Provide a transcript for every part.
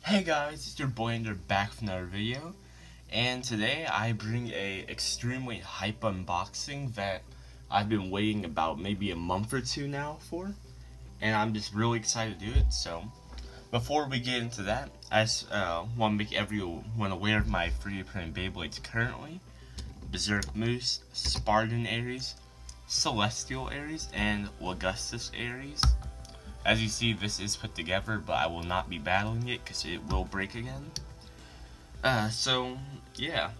Hey guys, it's your boy Ender back from another video, and today I bring a extremely hype unboxing that I've been waiting about maybe a month or two now for, and I'm just really excited to do it. So before we get into that, I just want to make everyone aware of my 3D printed Beyblades currently: Berserk Moose, Spartan Ares, Celestial Ares, and Augustus Ares. As you see, this is put together, but I will not be battling it because it will break again. So, yeah.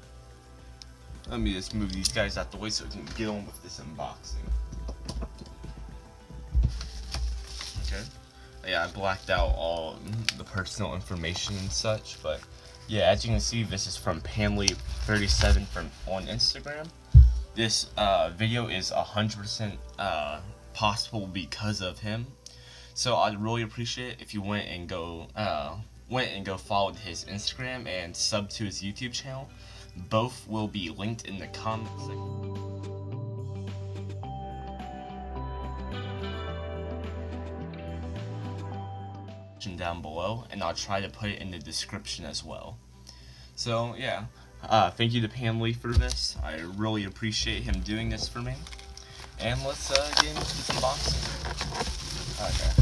Let me just move these guys out the way so we can get on with this unboxing. Okay. Yeah, I blacked out all the personal information and such, but yeah, as you can see, this is from Panley37 on Instagram. This video is 100% possible because of him. So I'd really appreciate it if you went and go followed his Instagram and sub to his YouTube channel. Both will be linked in the comment section down below, and I'll try to put it in the description as well. So yeah, thank you to Panley for this. I really appreciate him doing this for me. And let's get into this unboxing. Okay.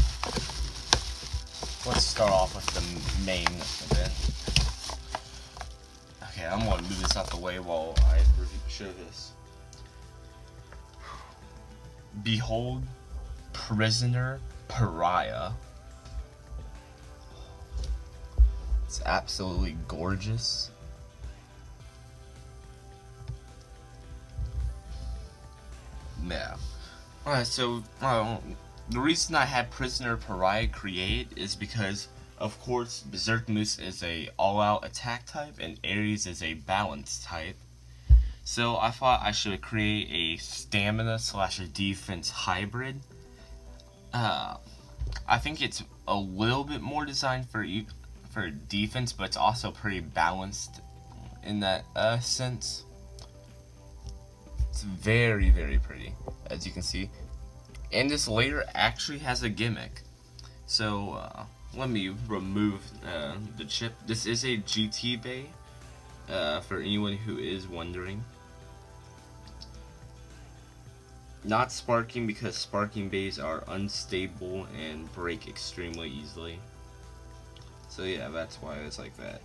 Let's start off with the main event. Okay, I'm gonna move this out the way while I show this. Behold, Prisoner Pariah. It's absolutely gorgeous. Yeah. Alright, so the reason I had Prisoner Pariah create is because, of course, Berserk Moose is a all-out attack type and Ares is a balance type. So I thought I should create a stamina / defense hybrid. I think it's a little bit more designed for defense, but it's also pretty balanced in that sense. It's very, very pretty, as you can see. And this layer actually has a gimmick. So let me remove the chip. This is a GT bay, for anyone who is wondering. Not sparking, because sparking bays are unstable and break extremely easily. So yeah, that's why it's like that.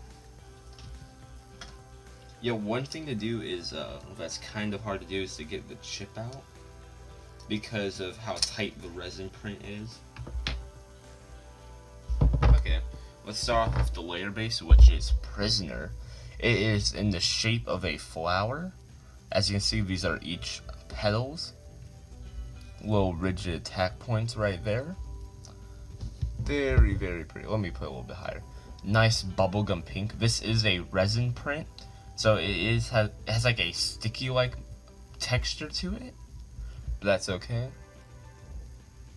Yeah, one thing to do is, that's kind of hard to do, is to get the chip out, because of how tight the resin print is. Okay, let's start off with the layer base, which is Prisoner. It is in the shape of a flower. As you can see, these are each petals. Little rigid attack points right there. Very, very pretty. Let me put a little bit higher. Nice bubblegum pink. This is a resin print, so it has like a sticky-like texture to it. But that's okay.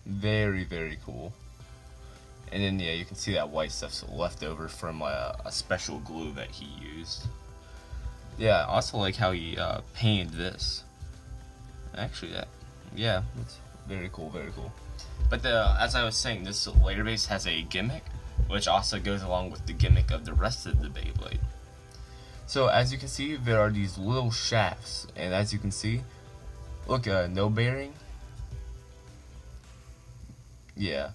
Very, very cool. And then yeah, you can see that white stuff's left over from a special glue that he used. Yeah, I also like how he painted this. Actually, yeah, it's very cool, very cool. But as I was saying, this layer base has a gimmick, which also goes along with the gimmick of the rest of the Beyblade. So as you can see, there are these little shafts, and as you can see, look, no bearing. Yeah.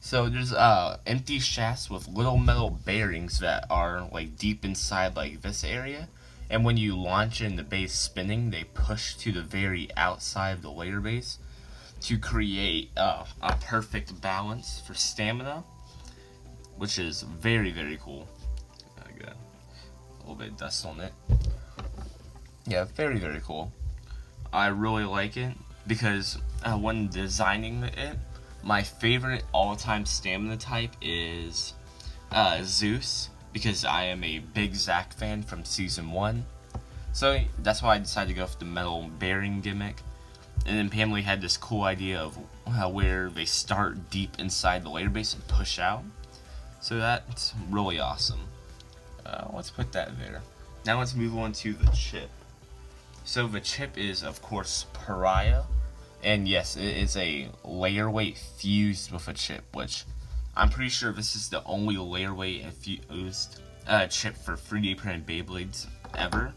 So there's empty shafts with little metal bearings that are like deep inside like this area. And when you launch in the base spinning, they push to the very outside of the layer base to create a perfect balance for stamina, which is very, very cool. I got a little bit of dust on it. Yeah, very, very cool. I really like it because when designing it, my favorite all-time stamina type is Zeus, because I am a big Zack fan from Season 1. So that's why I decided to go with the metal bearing gimmick. And then Pamela had this cool idea of where they start deep inside the layer base and push out. So that's really awesome. Let's put that there. Now let's move on to the chip. So the chip is, of course, Pariah. And yes, it is a layer weight fused with a chip, which I'm pretty sure this is the only layerway infused chip for 3D printed Beyblades ever.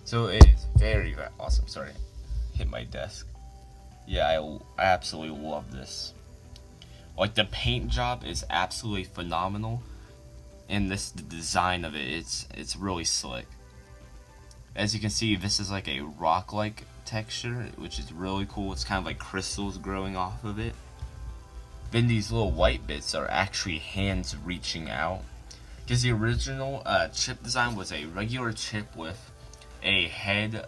So it is very awesome. Sorry, hit my desk. Yeah, I absolutely love this. Like, the paint job is absolutely phenomenal, and the design of it's really slick. As you can see, this is like a rock-like texture, which is really cool. It's kind of like crystals growing off of it. Then these little white bits are actually hands reaching out, because the original chip design was a regular chip with a head,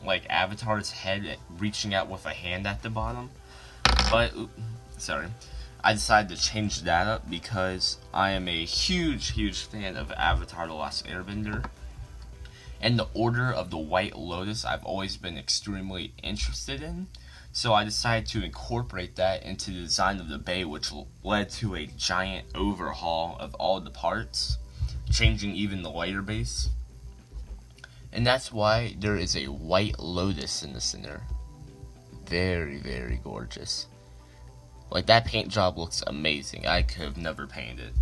like Avatar's head reaching out with a hand at the bottom. But sorry, I decided to change that up because I am a huge fan of Avatar: The Last Airbender, and the Order of the White Lotus I've always been extremely interested in. So I decided to incorporate that into the design of the bay, which led to a giant overhaul of all the parts, changing even the layer base. And that's why there is a white lotus in the center. Very gorgeous. Like, that paint job looks amazing. I could have never painted it.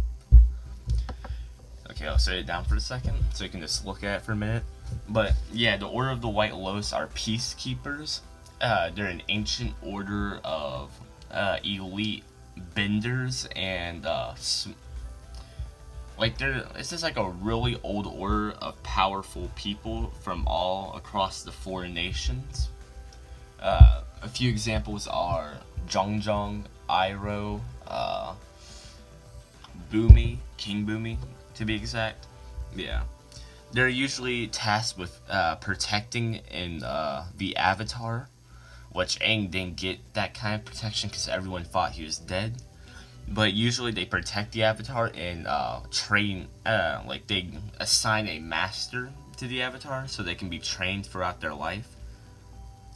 Okay, I'll set it down for a second so you can just look at it for a minute. But yeah, the Order of the White Lotus are peacekeepers. They're an ancient order of elite benders and this is like a really old order of powerful people from all across the 4 nations. A few examples are Zhong, Iroh, Boomy, King Boomy to be exact. Yeah. They're usually tasked with protecting in the Avatar, which Aang didn't get that kind of protection because everyone thought he was dead. But usually they protect the Avatar and train, like they assign a master to the Avatar so they can be trained throughout their life.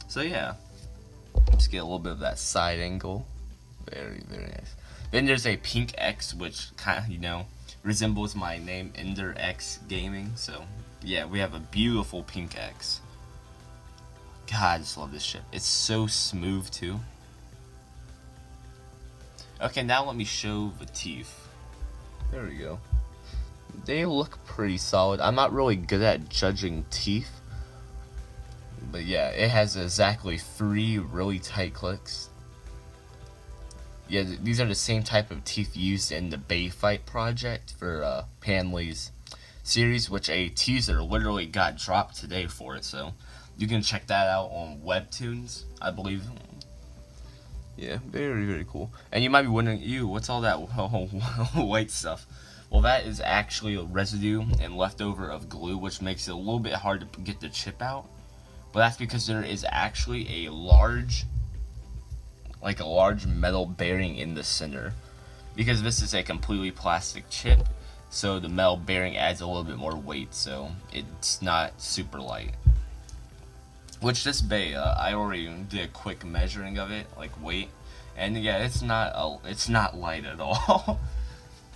So yeah, let's get a little bit of that side angle. Very nice. Then there's a pink X, which kind of, resembles my name, Ender X Gaming. So yeah, we have a beautiful pink X. God, I just love this ship. It's so smooth too. Okay, now let me show the teeth. There we go. They look pretty solid. I'm not really good at judging teeth, but yeah, it has exactly 3 really tight clicks. Yeah, these are the same type of teeth used in the Bay Fight project for Panley's series, which a teaser literally got dropped today for it, so you can check that out on Webtoons, I believe. Yeah, very cool. And you might be wondering, ew, what's all that white stuff? Well, that is actually a residue and leftover of glue, which makes it a little bit hard to get the chip out. But that's because there is actually a large metal bearing in the center. Because this is a completely plastic chip, so the metal bearing adds a little bit more weight, so it's not super light. Which this bay, I already did a quick measuring of it, like weight, and yeah, it's not light at all.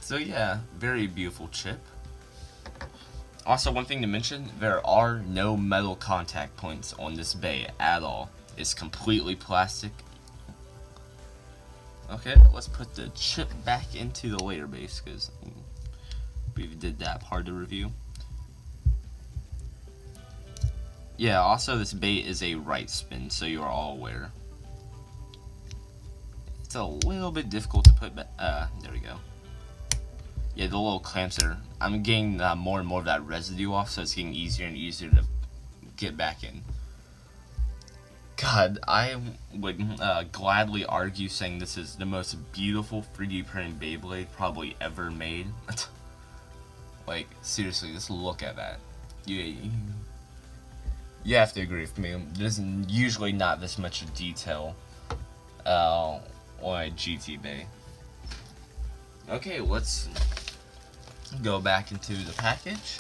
So yeah, very beautiful chip. Also, one thing to mention, there are no metal contact points on this bay at all. It's completely plastic. Okay, let's put the chip back into the layer base, because we did that part of the review. Yeah, also this bait is a right spin, so you are all aware. It's a little bit difficult to put back. There we go. Yeah, the little clamps are... I'm getting more and more of that residue off, so it's getting easier and easier to get back in. God, I would gladly argue saying this is the most beautiful 3D printed Beyblade probably ever made. Like, seriously, just look at that. You have to agree with me. There's usually not this much detail on a GT Bay. Okay, let's go back into the package.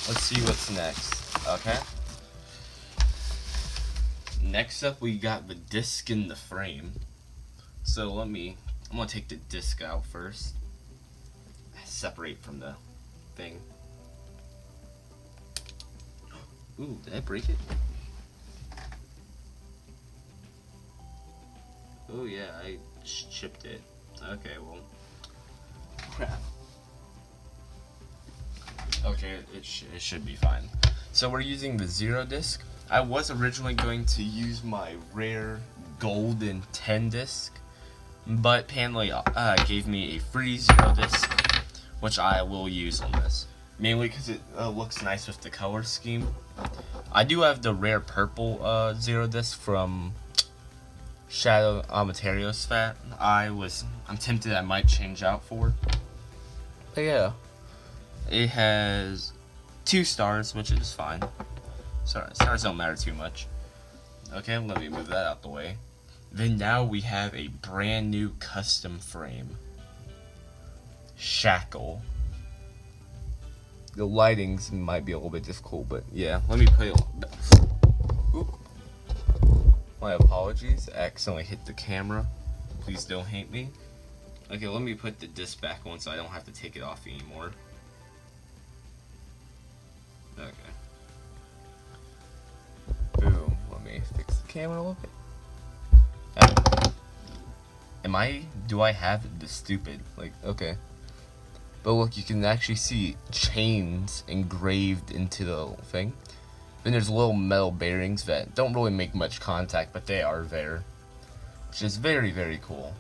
Let's see what's next. Okay. Next up, we got the disc in the frame. So I'm gonna take the disc out first. Separate from the thing. Ooh, did I break it? Oh yeah, I chipped it. Okay, well, crap. Okay, it should be fine. So we're using the 0 disc. I was originally going to use my rare golden 10 disc, but Panley gave me a free 0 disc, which I will use on this. Mainly because it looks nice with the color scheme. I do have the rare purple 0 disc from Shadow Materials that I'm tempted I might change out for. But yeah, it has 2 stars, which is fine. Sorry, stars don't matter too much. Okay, let me move that out the way. Then now we have a brand new custom frame. Shackle. The lightings might be a little bit difficult, but yeah, let me put it. Oop. My apologies, I accidentally hit the camera. Please don't hate me. Okay, let me put the disc back on so I don't have to take it off anymore. Okay. Boom. Let me fix the camera a little bit. Do I have the stupid? Like, okay. But look, you can actually see chains engraved into the thing. Then there's little metal bearings that don't really make much contact, but they are there. Which is very, very cool.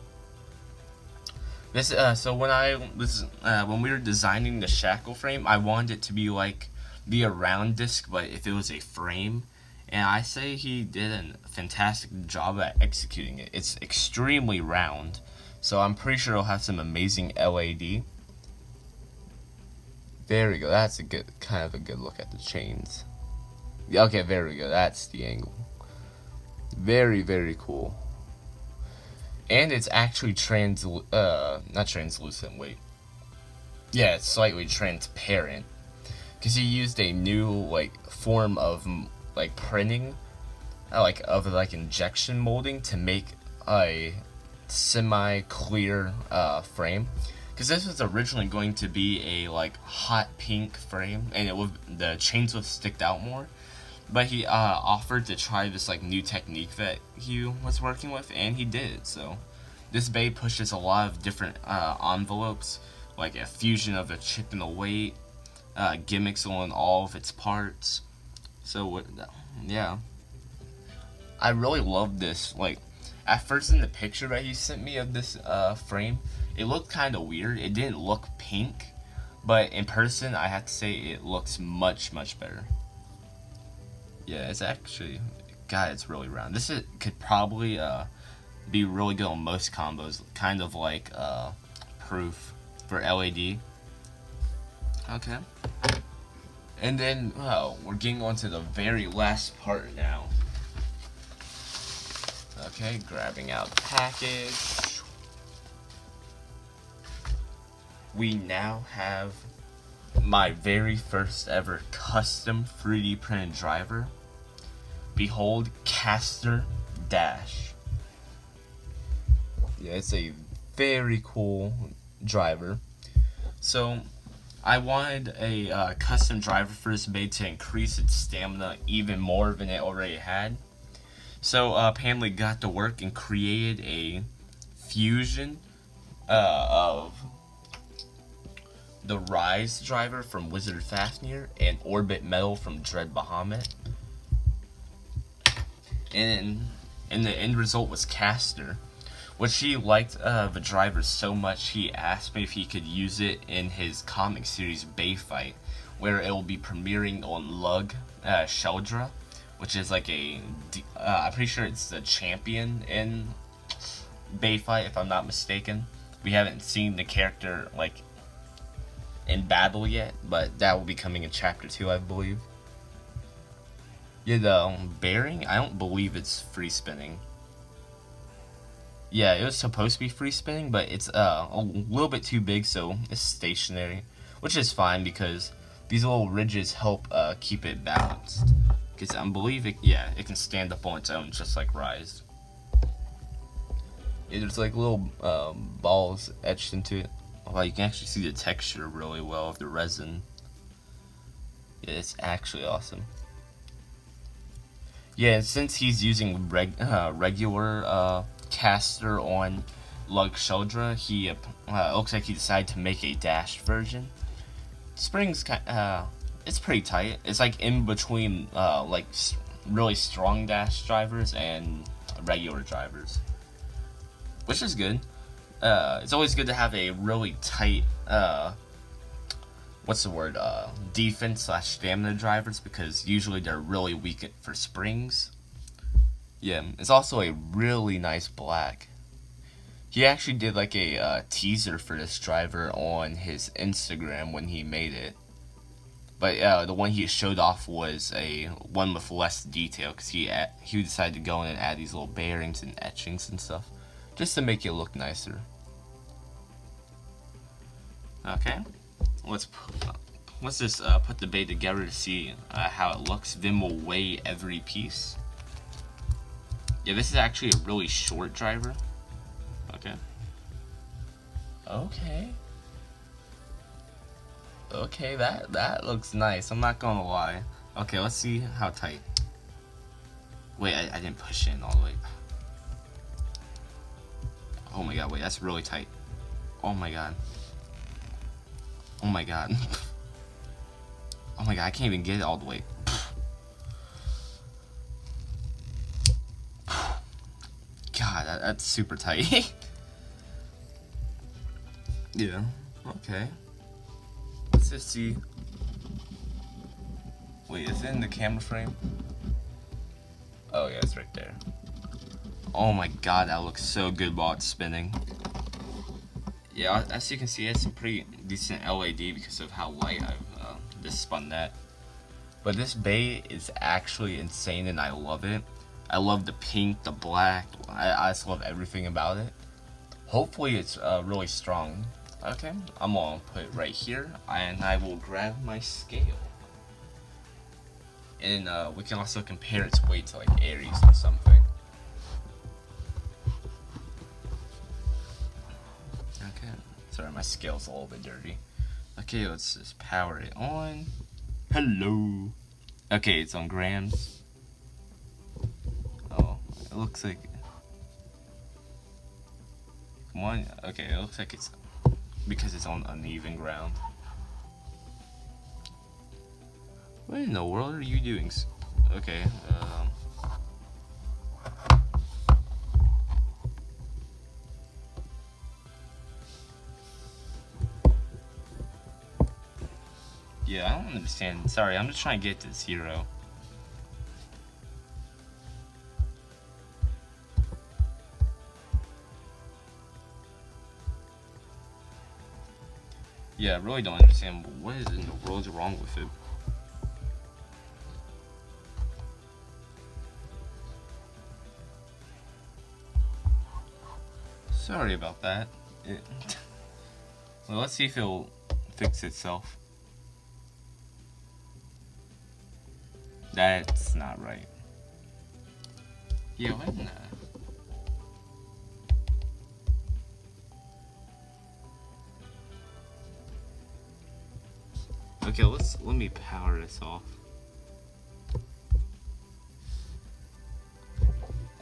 This so when we were designing the shackle frame, I wanted it to be like the round disc, but if it was a frame. And I say he did a fantastic job at executing it. It's extremely round, so I'm pretty sure it'll have some amazing LED. There we go. That's a good look at the chains. Okay, there we go. That's the angle. Very, very cool. And it's actually not translucent. Wait. Yeah, it's slightly transparent. Because he used a new form of printing, of injection molding to make a semi-clear frame. Because this was originally going to be a hot pink frame, and the chains would stick out more. But he offered to try this new technique that he was working with, and he did. So this bay pushes a lot of different envelopes, like a fusion of a chip and a weight, gimmicks on all of its parts. So yeah, I really love this. At first in the picture that he sent me of this frame, it looked kind of weird. It didn't look pink, but in person I have to say it looks much, much better. Yeah, it's actually, God, it's really round. This could probably be really good on most combos, kind of like proof for LED. Okay. And then, we're getting on to the very last part now. Okay, grabbing out the package. We now have my very first ever custom 3D printed driver. Behold, Caster Dash. Yeah, it's a very cool driver. So, I wanted a custom driver for this bay to increase its stamina even more than it already had. So Panley got to work and created a fusion of the Rise driver from Wizard Fafnir and Orbit Metal from Dread Bahamut. And the end result was Caster, which he liked the driver so much he asked me if he could use it in his comic series Bay Fight, where it will be premiering on Lug Sheldra, which is I'm pretty sure it's the champion in Bay Fight, if I'm not mistaken. We haven't seen the character in battle yet, but that will be coming in chapter 2, I believe. Yeah, the bearing, I don't believe it's free spinning. Yeah, it was supposed to be free spinning, but it's a little bit too big, so it's stationary, which is fine because these little ridges help keep it balanced. Because I believe it can stand up on its own, just like Rise. Yeah, there's little balls etched into it. Oh, you can actually see the texture really well of the resin. Yeah, it's actually awesome. Yeah, and since he's using regular caster on Lugsholdra, he looks like he decided to make a dashed version. Springs, it's pretty tight. It's like in between, like really strong dash drivers and regular drivers, which is good. It's always good to have a really tight, what's the word, defense / stamina drivers, because usually they're really weak for springs. Yeah, it's also a really nice black. He actually did like a teaser for this driver on his Instagram when he made it. But the one he showed off was a one with less detail, because he decided to go in and add these little bearings and etchings and stuff, just to make it look nicer. Okay, let's just put the bay together to see how it looks. Then we'll weigh every piece. Yeah, this is actually a really short driver. Okay. Okay, that looks nice. I'm not gonna lie. Okay, let's see how tight. Wait, I didn't push in all the way. Oh my god, wait, that's really tight. Oh my god. Oh my god. Oh my god, I can't even get it all the way. God, that's super tight. Yeah, okay. Let's just see. Wait, is it in the camera frame? Oh yeah, it's right there. Oh my god, that looks so good while it's spinning. Yeah, as you can see, it's some pretty decent LED because of how light I've just spun that. But this bay is actually insane and I love it. I love the pink, the black. I just love everything about it. Hopefully it's really strong. Okay, I'm gonna put it right here, and I will grab my scale. And we can also compare its weight to like Aries or something. Okay, sorry, my scale's a little bit dirty. Okay, let's just power it on. Hello. Okay, it's on grams. Oh, it looks like. Come on. Okay, it looks like it's because it's on uneven ground. What in the world are you doing? Okay. Yeah, I don't understand. Sorry, I'm just trying to get to 0. Yeah, I really don't understand what is in the world wrong with it. Sorry about that. Well, let's see if it'll fix itself. That's not right. Yeah, what in the... Okay, let me power this off.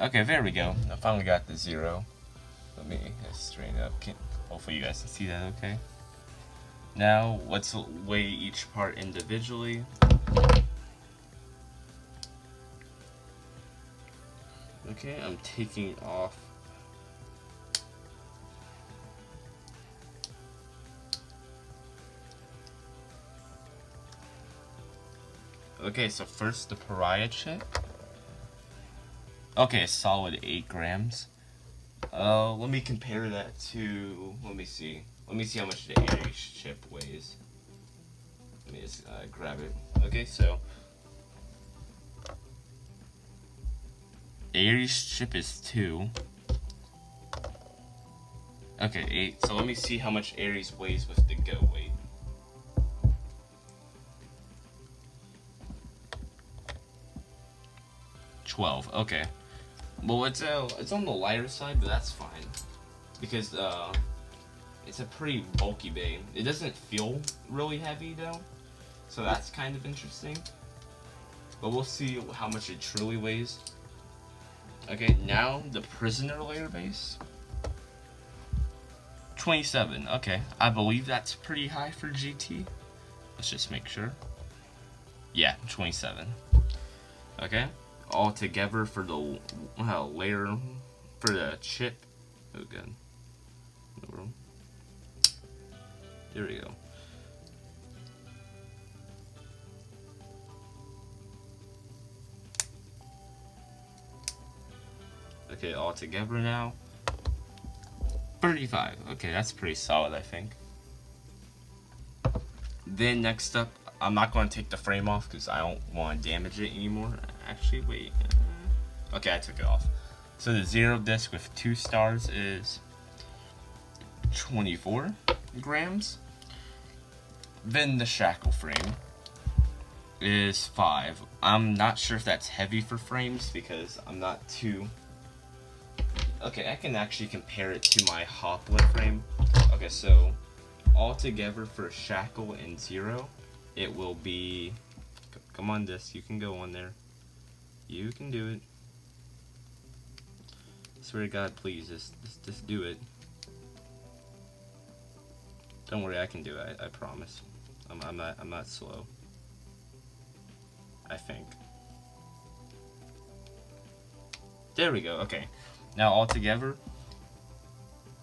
Okay, there we go. I finally got the 0. Let me straighten it up. Hopefully you guys can see that okay. Now, let's weigh each part individually. Okay, I'm taking off. Okay, so first the Pariah chip. Okay, a solid 8 grams. Let me compare that to, let me see how much the Aries chip weighs. Let me just grab it. Okay, so Aries chip is 2. Okay, 8. So let me see how much Aries weighs with the go weight. 12. Okay. Well, it's on the lighter side, but that's fine because it's a pretty bulky bay. It doesn't feel really heavy though, so that's kind of interesting. But we'll see how much it truly weighs. Okay, now the prisoner layer base. 27. Okay, I believe that's pretty high for GT. Let's just make sure. Yeah, 27. Okay, all together for the layer for the chip. Oh, good. No room. There we go. Okay, all together now. 35. Okay, that's pretty solid, I think. Then next up, I'm not going to take the frame off because I don't want to damage it anymore. Actually, wait. Okay, I took it off. So the 0 disc with 2 stars is 24 grams. Then the shackle frame is 5. I'm not sure if that's heavy for frames because I'm not too... Okay, I can actually compare it to my Hoplet frame. Okay, so altogether for shackle and 0, it will be... Come on, disc, you can go on there. You can do it. Swear to God, please, just do it. Don't worry, I can do it. I promise. I'm not slow. I think. There we go. Okay. Now altogether,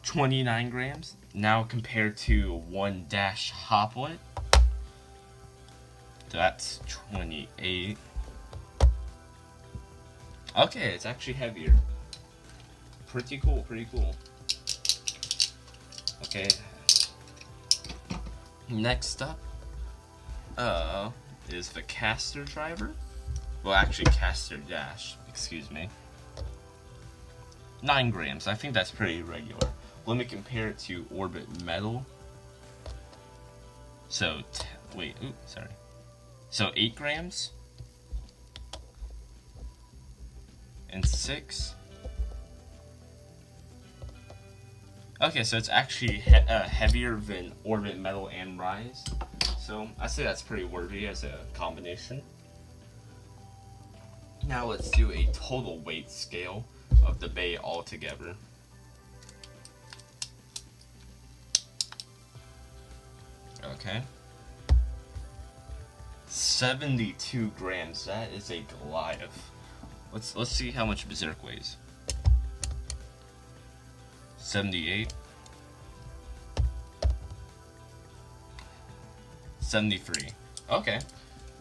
29 grams. Now compared to 1 dash Hoplet, that's 28. Okay, it's actually heavier. Pretty cool, pretty cool. Okay. Next up, is the caster driver. Well, actually, caster dash. Excuse me. 9 grams. I think that's pretty regular. Let me compare it to Orbit Metal. So, wait. Ooh, sorry. So 8 grams. And 6. Okay, so it's actually heavier than Orbit Metal and Rise. So I say that's pretty worthy as a combination. Now let's do a total weight scale of the Bay altogether. Okay. 72 grams. That is a Goliath. Let's see how much Berserk weighs. 78. 73. Okay.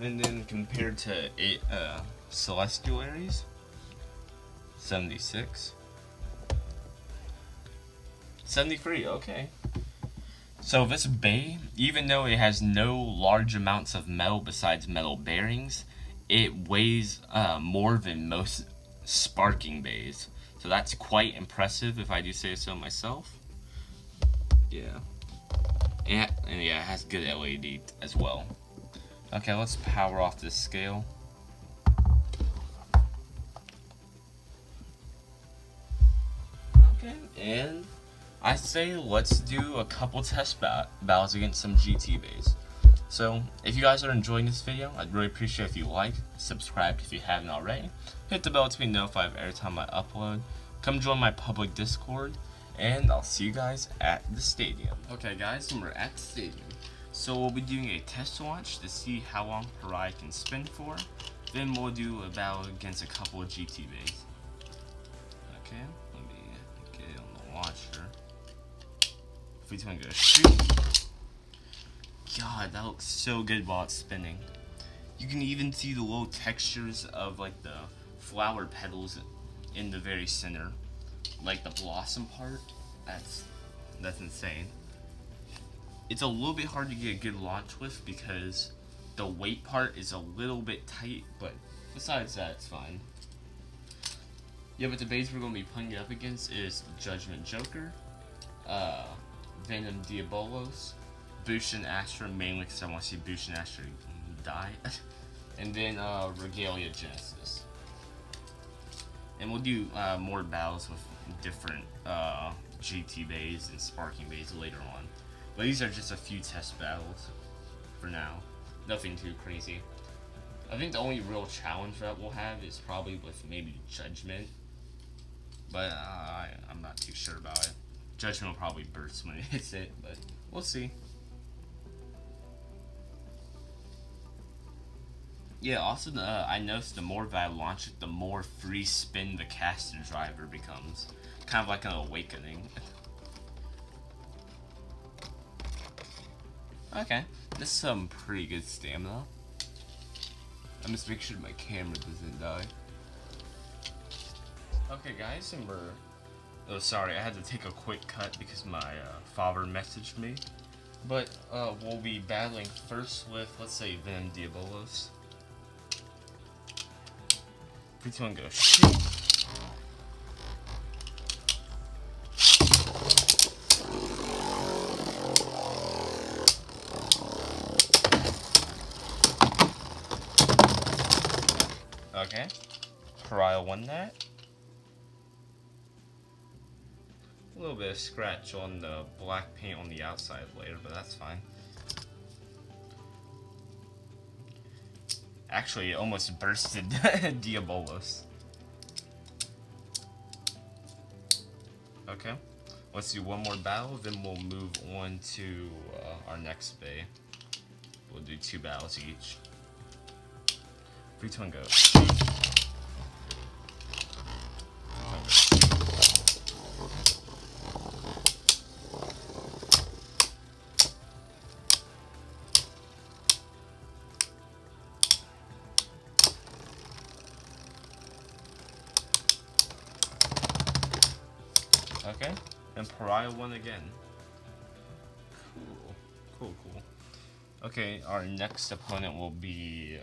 And then compared to 8 Celestial Aries, 76. 73, okay. So this bay, even though it has no large amounts of metal besides metal bearings, it weighs more than most sparking bays. So that's quite impressive if I do say so myself. Yeah. And yeah, it has good LED as well. Okay, let's power off this scale. Okay, and I say let's do a couple test battles against some GT bays. So, if you guys are enjoying this video, I'd really appreciate if you like, subscribe if you haven't already, hit the bell to be notified every time I upload, come join my public Discord, and I'll see you guys at the stadium. Okay guys, and we're at the stadium. So we'll be doing a test launch to see how long Pariah can spin for, then we'll do a battle against a couple of GT bays. Okay, let me get it on the launcher. If we want to go shoot. God, that looks so good while it's spinning. You can even see the little textures of like the flower petals in the very center. Like the blossom part. That's insane. It's a little bit hard to get a good launch with because the weight part is a little bit tight, but besides that, it's fine. Yeah, but the base we're going to be playing it up against is Judgment Joker, Venom Diabolos, Bushin Astra, mainly because I want to see Bushin Astra die, and then Regalia Genesis. And we'll do more battles with different GT bays and Sparking bays later on. But these are just a few test battles for now. Nothing too crazy. I think the only real challenge that we'll have is probably with maybe Judgment. But I'm not too sure about it. Judgment will probably burst when it hits it, but we'll see. Yeah, also I noticed the more that I launch it, the more free spin the caster driver becomes. Kind of like an awakening. Okay, this is some pretty good stamina. I'm just making sure my camera doesn't die. Okay guys, and we're... Oh sorry, I had to take a quick cut because my father messaged me. But we'll be battling first with, let's say, Venom Diabolos. 3, 2, 1, go. Shoot! Okay. Pariah won that. A little bit of scratch on the black paint on the outside later, but that's fine. Actually, it almost bursted Diabolos. Okay, let's do one more battle, then we'll move on to our next bay. We'll do 2 battles each. 3, 2, 1, go. Okay, and Pariah won again. Cool. Okay, our next opponent will be,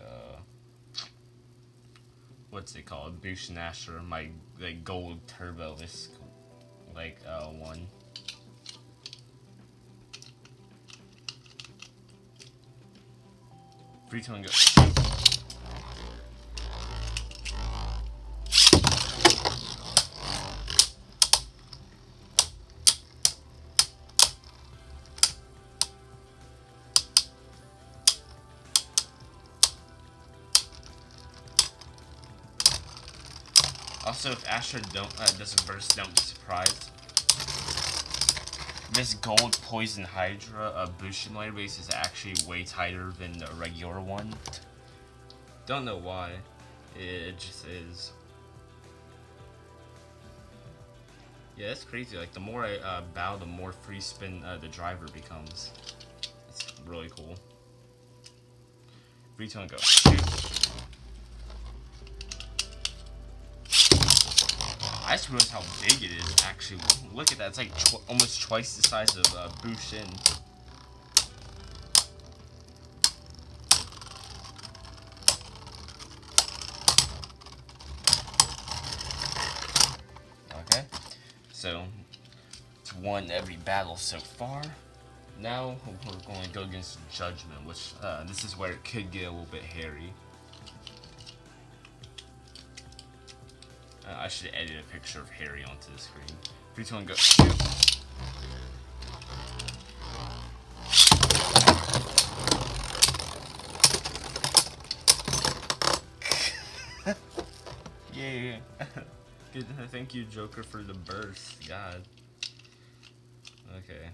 what's it called? Bushmasher, my, like, gold turbo, this, like, one. Free to and go. Also, if Asher doesn't burst, don't be surprised. This gold poison Hydra Bushin layer base is actually way tighter than the regular one. Don't know why. It just is. Yeah, that's crazy. Like, the more I bow, the more free spin the driver becomes. It's really cool. Free to go. I just realized how big it is, actually. Look at that, it's like almost twice the size of Bushin. Okay, so it's won every battle so far. Now we're going to go against Judgment, which this is where it could get a little bit hairy. I should edit a picture of Harry onto the screen. 3, 2, 1, go. Yeah. Good. Thank you, Joker, for the burst. God. Okay.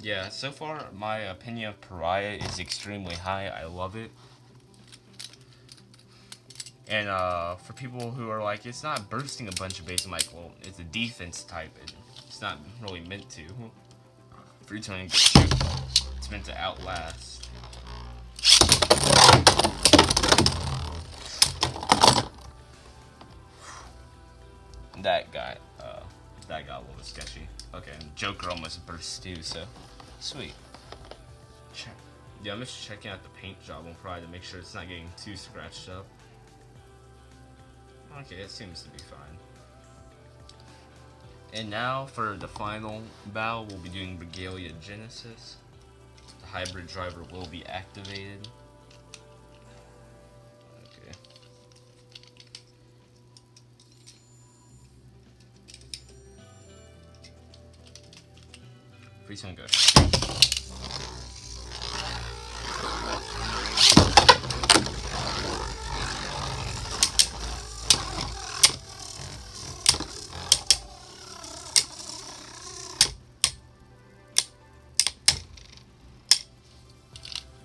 Yeah, so far, my opinion of Pariah is extremely high. I love it. And for people who are like, it's not bursting a bunch of base, I'm like, well, it's a defense type. It's not really meant to. 3, 2, 1, shoot. It's meant to outlast. That got a little sketchy. Okay, Joker almost burst too, so sweet. Yeah, I'm just checking out the paint job on Pariah to make sure it's not getting too scratched up. Okay, it seems to be fine. And now for the final battle, we'll be doing Regalia Genesis. The hybrid driver will be activated. Okay. Free time, go.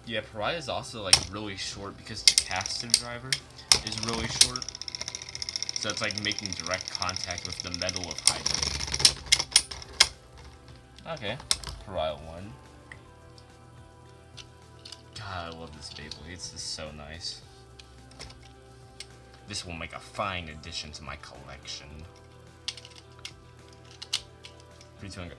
Yeah, Pariah is also like really short because the caster driver is really short. So it's like making direct contact with the metal of Hydro. Okay, Pariah 1. God, I love this Beyblade. This is so nice. This will make a fine addition to my collection. 3, 2, 1, go.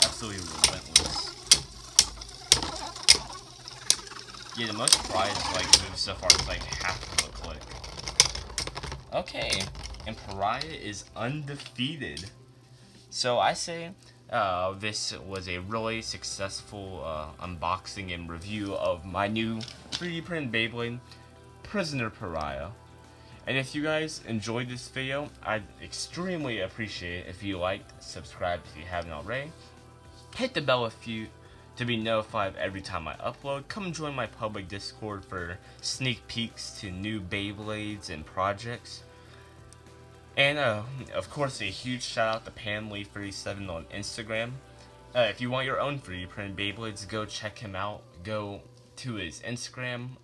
Absolutely relentless. Yeah, the most Pariah like move so far is like half of a click. Okay, and Pariah is undefeated. So I say this was a really successful unboxing and review of my new 3D printed Beyblade, Prisoner Pariah. And if you guys enjoyed this video, I'd extremely appreciate it if you liked, subscribe if you haven't already, hit the bell if you to be notified every time I upload. Come join my public Discord for sneak peeks to new Beyblades and projects. And of course, a huge shout out to PanLeaf37 on Instagram. If you want your own 3D printed Beyblades, go check him out. Go to his Instagram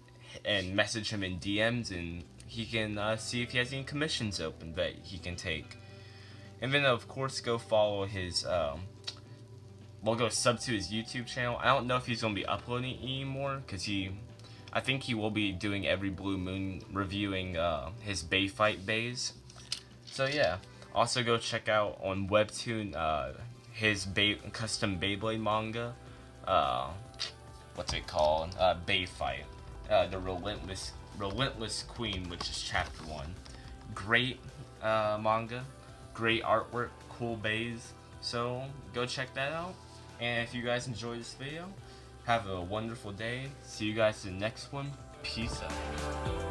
and message him in DMs, and he can see if he has any commissions open that he can take. And then of course, go follow his. We'll go sub to his YouTube channel. I don't know if he's gonna be uploading anymore because I think he will be doing every blue moon reviewing his Bay Fight bays. So yeah, also go check out on Webtoon his custom Beyblade manga. What's it called? Bay Fight. The Relentless Queen, which is chapter 1. Great manga, great artwork, cool bays. So go check that out. And if you guys enjoyed this video, have a wonderful day. See you guys in the next one. Peace out.